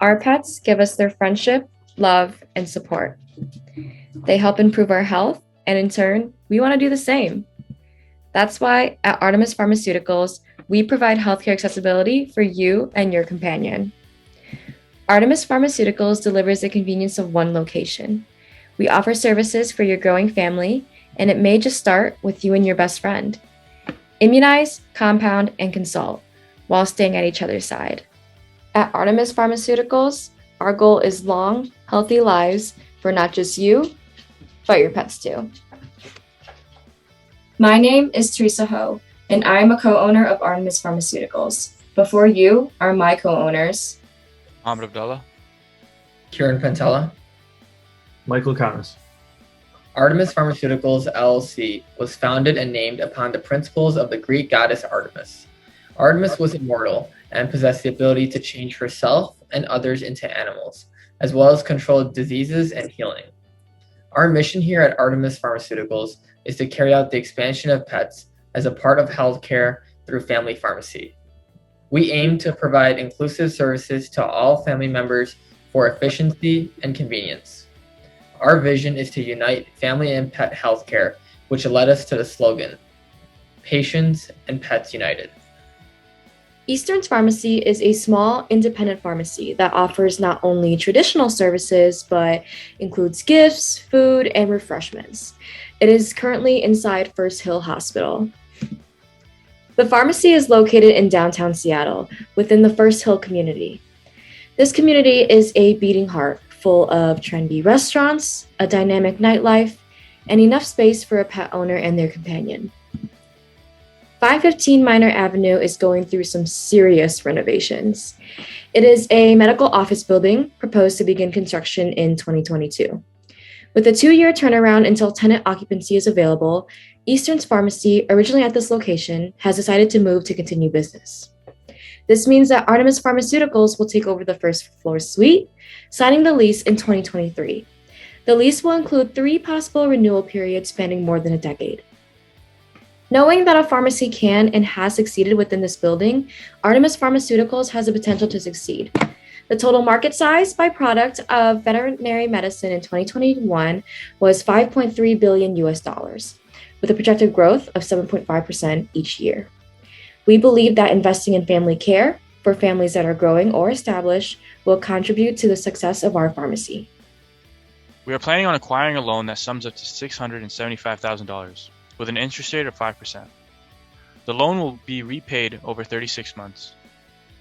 Our pets give us their friendship, love, and support. They help improve our health, and in turn, we want to do the same. That's why at Artemis Pharmaceuticals, we provide healthcare accessibility for you and your companion. Artemis Pharmaceuticals delivers the convenience of one location. We offer services for your growing family, and it may just start with you and your best friend. Immunize, compound, and consult while staying at each other's side. At Artemis Pharmaceuticals, our goal is long, healthy lives for not just you, but your pets too. My name is Theresa Ho, and I am a co-owner of Artemis Pharmaceuticals. Before you are my co-owners, Mohammad Abdallah, Kiran, Pentela. Michael Kaunas. Artemis Pharmaceuticals LLC was founded and named upon the principles of the Greek goddess Artemis. Artemis was immortal and possessed the ability to change herself and others into animals, as well as control diseases and healing. Our mission here at Artemis Pharmaceuticals is to carry out the expansion of pets as a part of healthcare through family pharmacy. We aim to provide inclusive services to all family members for efficiency and convenience. Our vision is to unite family and pet healthcare, which led us to the slogan, Patients and Pets United. Eastern's Pharmacy is a small, independent pharmacy that offers not only traditional services, but includes gifts, food, and refreshments. It is currently inside First Hill Hospital. The pharmacy is located in downtown Seattle, within the First Hill community. This community is a beating heart, full of trendy restaurants, a dynamic nightlife, and enough space for a pet owner and their companion. 515 Minor Avenue is going through some serious renovations. It is a medical office building proposed to begin construction in 2022. With a 2-year turnaround until tenant occupancy is available, Eastern's Pharmacy, originally at this location, has decided to move to continue business. This means that Artemis Pharmaceuticals will take over the first floor suite, signing the lease in 2023. The lease will include 3 possible renewal periods spanning more than a decade. Knowing that a pharmacy can and has succeeded within this building, Artemis Pharmaceuticals has the potential to succeed. The total market size by product of veterinary medicine in 2021 was $5.3 billion US, with a projected growth of 7.5% each year. We believe that investing in family care for families that are growing or established will contribute to the success of our pharmacy. We are planning on acquiring a loan that sums up to $675,000 with an interest rate of 5%. The loan will be repaid over 36 months.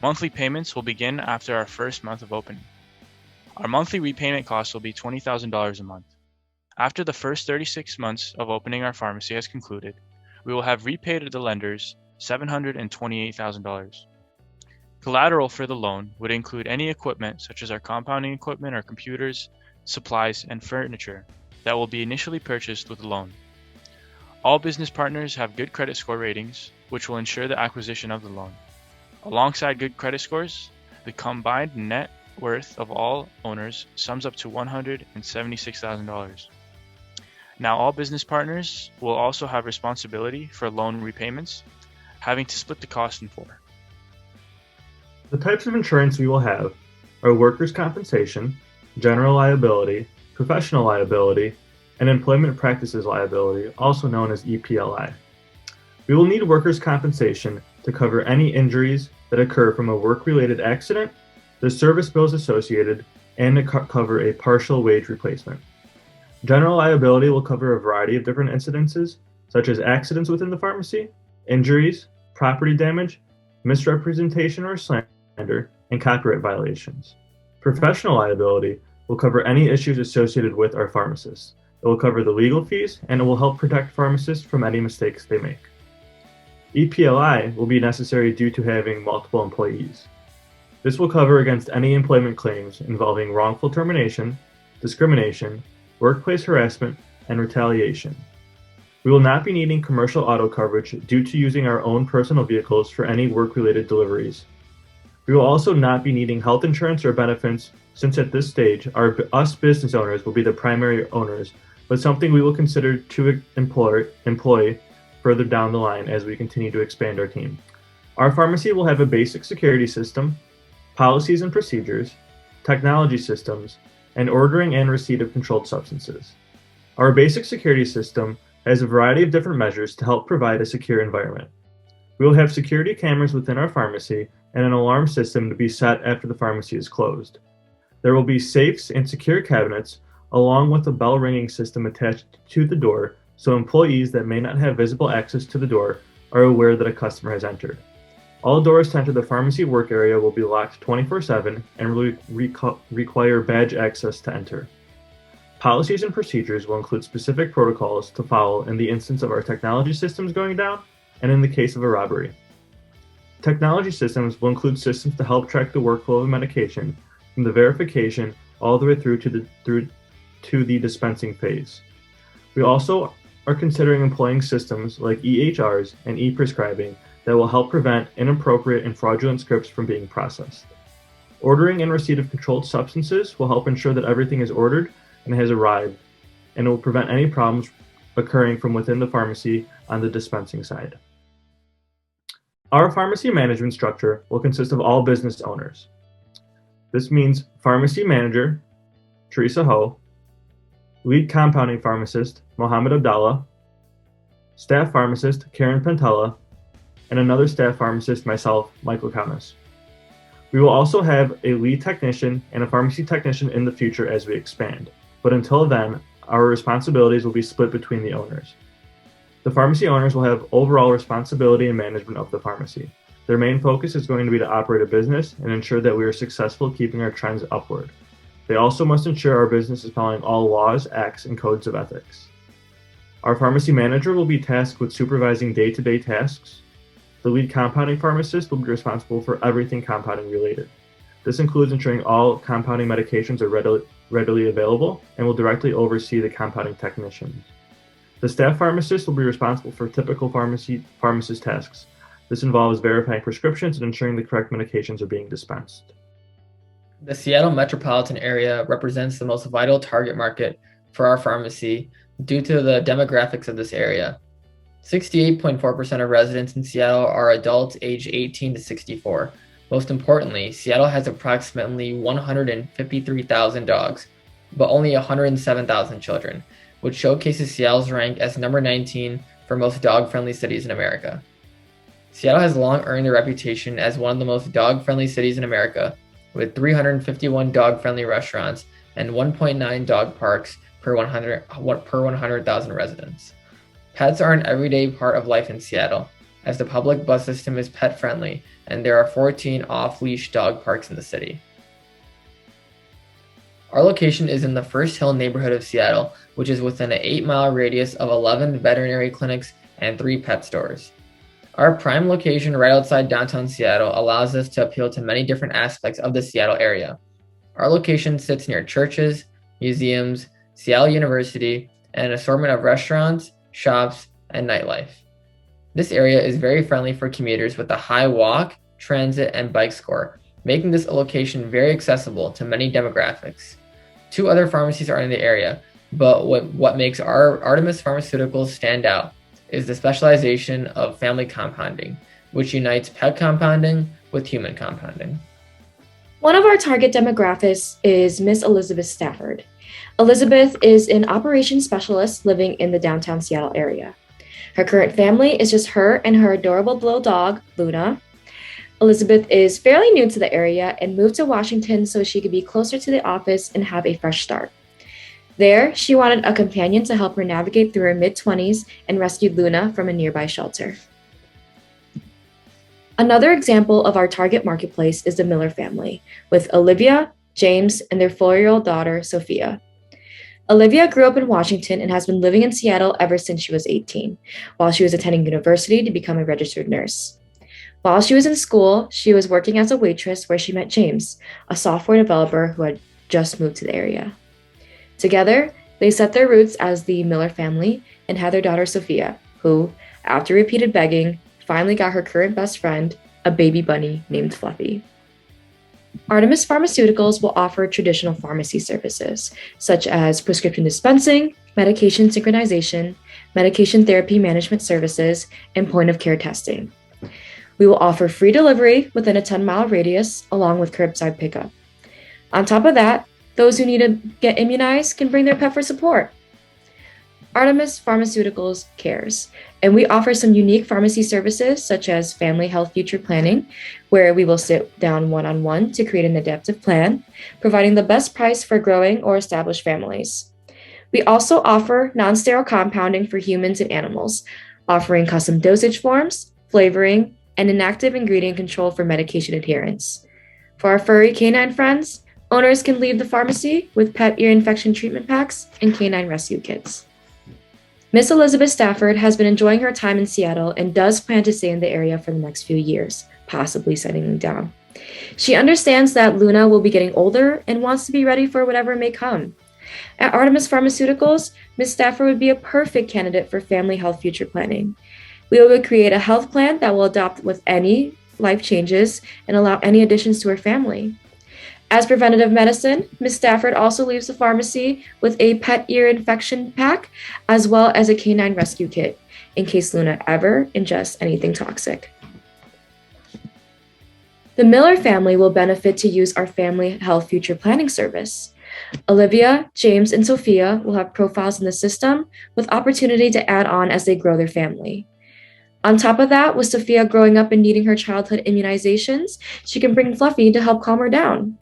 Monthly payments will begin after our first month of opening. Our monthly repayment cost will be $20,000 a month. After the first 36 months of opening our pharmacy has concluded, we will have repaid the lenders $728,000. Collateral for the loan would include any equipment such as our compounding equipment, our computers, supplies, and furniture that will be initially purchased with the loan. All business partners have good credit score ratings, which will ensure the acquisition of the loan. Alongside good credit scores, the combined net worth of all owners sums up to $176,000. Now, all business partners will also have responsibility for loan repayments, having to split the cost in 4. The types of insurance we will have are workers' compensation, general liability, professional liability, and employment practices liability, also known as EPLI. We will need workers' compensation to cover any injuries that occur from a work-related accident, the service bills associated, and to cover a partial wage replacement. General liability will cover a variety of different incidences, such as accidents within the pharmacy, injuries, property damage, misrepresentation or slander, and copyright violations. Professional liability will cover any issues associated with our pharmacists. It will cover the legal fees, and it will help protect pharmacists from any mistakes they make. EPLI will be necessary due to having multiple employees. This will cover against any employment claims involving wrongful termination, discrimination, workplace harassment, and retaliation. We will not be needing commercial auto coverage due to using our own personal vehicles for any work-related deliveries. We will also not be needing health insurance or benefits, since at this stage, us business owners will be the primary owners, but something we will consider to employ further down the line as we continue to expand our team. Our pharmacy will have a basic security system, policies and procedures, technology systems, and ordering and receipt of controlled substances. Our basic security system has a variety of different measures to help provide a secure environment. We will have security cameras within our pharmacy and an alarm system to be set after the pharmacy is closed. There will be safes and secure cabinets, along with a bell ringing system attached to the door so employees that may not have visible access to the door are aware that a customer has entered. All doors to enter the pharmacy work area will be locked 24/7 and will require badge access to enter. Policies and procedures will include specific protocols to follow in the instance of our technology systems going down and in the case of a robbery. Technology systems will include systems to help track the workflow of medication from the verification all the way through to the dispensing phase. We also are considering employing systems like EHRs and e-prescribing that will help prevent inappropriate and fraudulent scripts from being processed. Ordering and receipt of controlled substances will help ensure that everything is ordered and has arrived, and it will prevent any problems occurring from within the pharmacy on the dispensing side. Our pharmacy management structure will consist of all business owners. This means pharmacy manager, Theresa, lead compounding pharmacist, Mohammad Abdallah, staff pharmacist, Kiran Pentela, and another staff pharmacist, myself, Michael Kaunas. We will also have a lead technician and a pharmacy technician in the future as we expand, but until then, our responsibilities will be split between the owners. The pharmacy owners will have overall responsibility and management of the pharmacy. Their main focus is going to be to operate a business and ensure that we are successful keeping our trends upward. They also must ensure our business is following all laws, acts, and codes of ethics. Our pharmacy manager will be tasked with supervising day-to-day tasks. The lead compounding pharmacist will be responsible for everything compounding related. This includes ensuring all compounding medications are readily available and will directly oversee the compounding technicians. The staff pharmacist will be responsible for typical pharmacist tasks. This involves verifying prescriptions and ensuring the correct medications are being dispensed. The Seattle metropolitan area represents the most vital target market for our pharmacy due to the demographics of this area. 68.4% of residents in Seattle are adults aged 18 to 64. Most importantly, Seattle has approximately 153,000 dogs, but only 107,000 children, which showcases Seattle's rank as number 19 for most dog-friendly cities in America. Seattle has long earned a reputation as one of the most dog-friendly cities in America, with 351 dog-friendly restaurants and 1.9 dog parks per 100,000 residents. Pets are an everyday part of life in Seattle, as the public bus system is pet-friendly and there are 14 off-leash dog parks in the city. Our location is in the First Hill neighborhood of Seattle, which is within an 8-mile radius of 11 veterinary clinics and 3 pet stores. Our prime location right outside downtown Seattle allows us to appeal to many different aspects of the Seattle area. Our location sits near churches, museums, Seattle University, and an assortment of restaurants, shops, and nightlife. This area is very friendly for commuters with a high walk, transit, and bike score, making this a location very accessible to many demographics. 2 other pharmacies are in the area, but what makes our Artemis Pharmaceuticals stand out is the specialization of family compounding, which unites pet compounding with human compounding. One of our target demographics is Miss Elizabeth Stafford. Elizabeth is an operations specialist living in the downtown Seattle area. Her current family is just her and her adorable little dog, Luna. Elizabeth is fairly new to the area and moved to Washington so she could be closer to the office and have a fresh start. There, she wanted a companion to help her navigate through her mid-20s and rescued Luna from a nearby shelter. Another example of our target marketplace is the Miller family, with Olivia, James, and their 4-year-old daughter, Sophia. Olivia grew up in Washington and has been living in Seattle ever since she was 18, while she was attending university to become a registered nurse. While she was in school, she was working as a waitress where she met James, a software developer who had just moved to the area. Together, they set their roots as the Miller family and had their daughter Sophia, who, after repeated begging, finally got her current best friend, a baby bunny named Fluffy. Artemis Pharmaceuticals will offer traditional pharmacy services, such as prescription dispensing, medication synchronization, medication therapy management services, and point-of-care testing. We will offer free delivery within a 10-mile radius, along with curbside pickup. On top of that, those who need to get immunized can bring their pet for support. Artemis Pharmaceuticals cares, and we offer some unique pharmacy services such as family health future planning, where we will sit down one-on-one to create an adaptive plan, providing the best price for growing or established families. We also offer non-sterile compounding for humans and animals, offering custom dosage forms, flavoring, and an active ingredient control for medication adherence. For our furry canine friends, owners can leave the pharmacy with pet ear infection treatment packs and canine rescue kits. Miss Elizabeth Stafford has been enjoying her time in Seattle and does plan to stay in the area for the next few years, possibly settling down. She understands that Luna will be getting older and wants to be ready for whatever may come. At Artemis Pharmaceuticals, Ms. Stafford would be a perfect candidate for family health future planning. We will create a health plan that will adapt with any life changes and allow any additions to her family. As preventative medicine, Ms. Stafford also leaves the pharmacy with a pet ear infection pack, as well as a canine rescue kit, in case Luna ever ingests anything toxic. The Miller family will benefit to use our family health future planning service. Olivia, James, and Sophia will have profiles in the system with opportunity to add on as they grow their family. On top of that, with Sophia growing up and needing her childhood immunizations, she can bring Fluffy to help calm her down.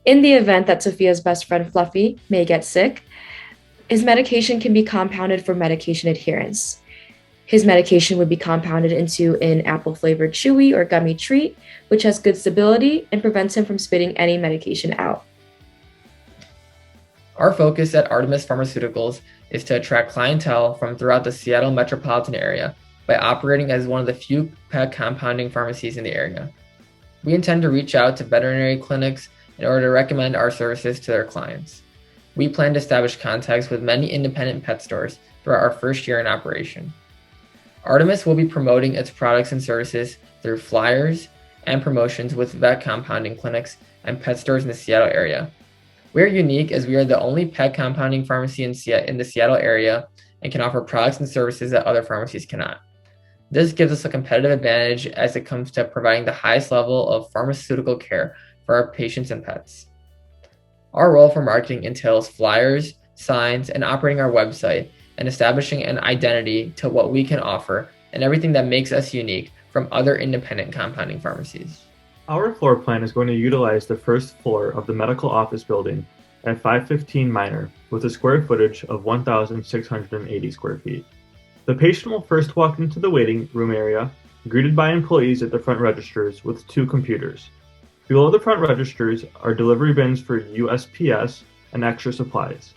In the event that Sophia's best friend Fluffy may get sick, his medication can be compounded for medication adherence. His medication would be compounded into an apple-flavored chewy or gummy treat, which has good stability and prevents him from spitting any medication out. Our focus at Artemis Pharmaceuticals is to attract clientele from throughout the Seattle metropolitan area by operating as one of the few pet compounding pharmacies in the area. We intend to reach out to veterinary clinics in order to recommend our services to their clients. We plan to establish contacts with many independent pet stores throughout our first year in operation. Artemis will be promoting its products and services through flyers and promotions with vet compounding clinics and pet stores in the Seattle area. We are unique as we are the only pet compounding pharmacy in the Seattle area and can offer products and services that other pharmacies cannot. This gives us a competitive advantage as it comes to providing the highest level of pharmaceutical care for our patients and pets. Our role for marketing entails flyers, signs, and operating our website and establishing an identity to what we can offer and everything that makes us unique from other independent compounding pharmacies. Our floor plan is going to utilize the first floor of the medical office building at 515 Minor with a square footage of 1,680 square feet. The patient will first walk into the waiting room area, greeted by employees at the front registers with 2 computers. Below the front registers are delivery bins for USPS and extra supplies.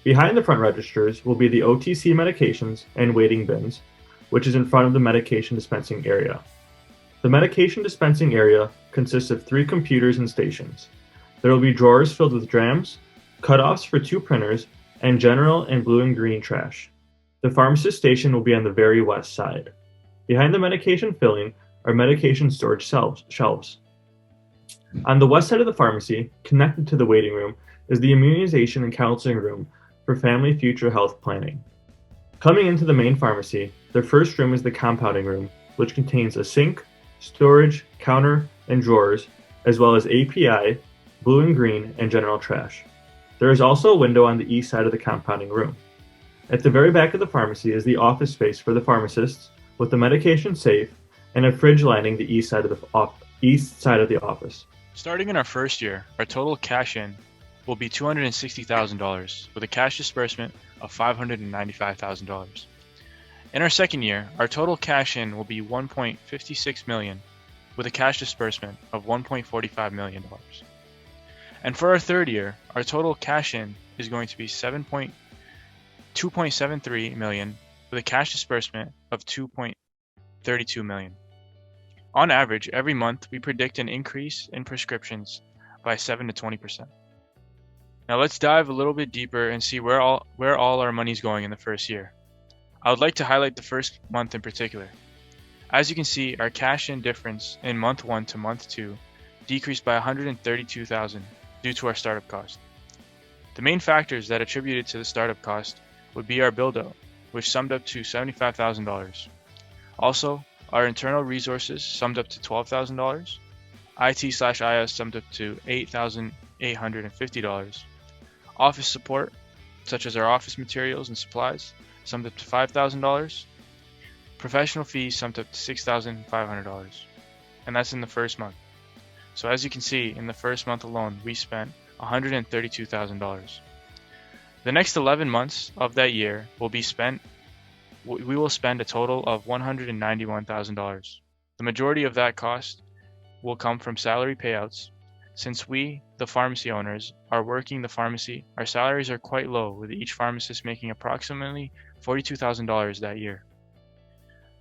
Behind the front registers will be the OTC medications and waiting bins, which is in front of the medication dispensing area. The medication dispensing area consists of 3 computers and stations. There will be drawers filled with drams, cutoffs for 2 printers, and general and blue and green trash. The pharmacist station will be on the very west side. Behind the medication filling are medication storage shelves. On the west side of the pharmacy, connected to the waiting room, is the immunization and counseling room for family future health planning. Coming into the main pharmacy, the first room is the compounding room, which contains a sink, storage, counter, and drawers, as well as API, blue and green, and general trash. There is also a window on the east side of the compounding room. At the very back of the pharmacy is the office space for the pharmacists, with the medication safe and a fridge lining the east side of the office. Starting in our first year, our total cash-in will be $260,000 with a cash disbursement of $595,000. In our second year, our total cash-in will be $1.56 million with a cash disbursement of $1.45 million. And for our third year, our total cash-in is going to be $2.73 million with a cash disbursement of $2.32 million. On average, every month we predict an increase in prescriptions by 7 to 20%. Now let's dive a little bit deeper and see where all our money is going in the first year. I would like to highlight the first month in particular. As you can see, our cash-in difference in month 1 to month 2 decreased by $132,000 due to our startup cost. The main factors that attributed to the startup cost would be our build-out, which summed up to $75,000. Also, our internal resources summed up to $12,000. IT/IS summed up to $8,850. Office support, such as our office materials and supplies, summed up to $5,000. Professional fees summed up to $6,500. And that's in the first month. So as you can see, in the first month alone, we spent $132,000. The next 11 months of that year we will spend a total of $191,000. The majority of that cost will come from salary payouts. Since we, the pharmacy owners, are working the pharmacy, our salaries are quite low, with each pharmacist making approximately $42,000 that year.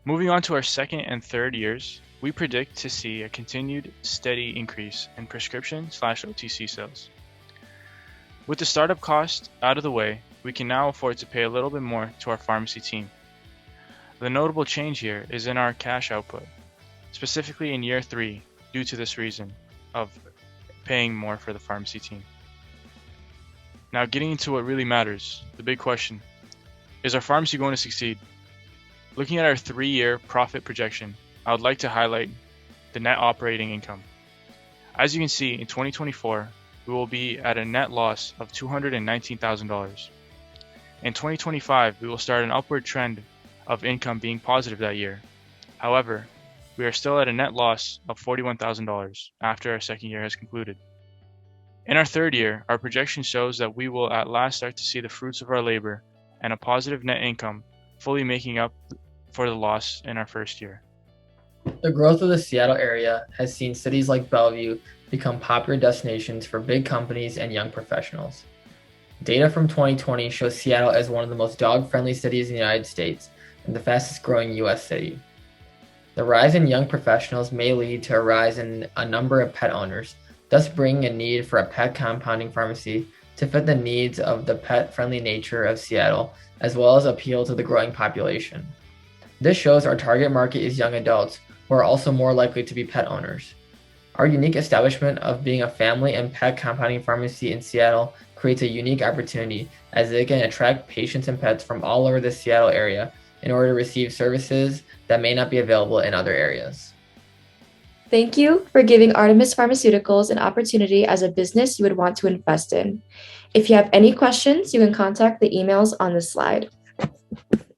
Moving on to our second and third years, we predict to see a continued steady increase in prescription/OTC sales. With the startup cost out of the way, we can now afford to pay a little bit more to our pharmacy team. The notable change here is in our cash output, specifically in year 3, due to this reason of paying more for the pharmacy team. Now getting into what really matters, the big question, is our pharmacy going to succeed? Looking at our 3-year profit projection, I would like to highlight the net operating income. As you can see, in 2024, we will be at a net loss of $219,000. In 2025, we will start an upward trend of income being positive that year. However, we are still at a net loss of $41,000 after our second year has concluded. In our third year, our projection shows that we will at last start to see the fruits of our labor and a positive net income, fully making up for the loss in our first year. The growth of the Seattle area has seen cities like Bellevue become popular destinations for big companies and young professionals. Data from 2020 shows Seattle as one of the most dog-friendly cities in the United States and the fastest growing U.S. city. The rise in young professionals may lead to a rise in a number of pet owners, thus bringing a need for a pet compounding pharmacy to fit the needs of the pet-friendly nature of Seattle, as well as appeal to the growing population. This shows our target market is young adults, who are also more likely to be pet owners. Our unique establishment of being a family and pet compounding pharmacy in Seattle creates a unique opportunity, as it can attract patients and pets from all over the Seattle area in order to receive services that may not be available in other areas. Thank you for giving Artemis Pharmaceuticals an opportunity as a business you would want to invest in. If you have any questions, you can contact the emails on this slide.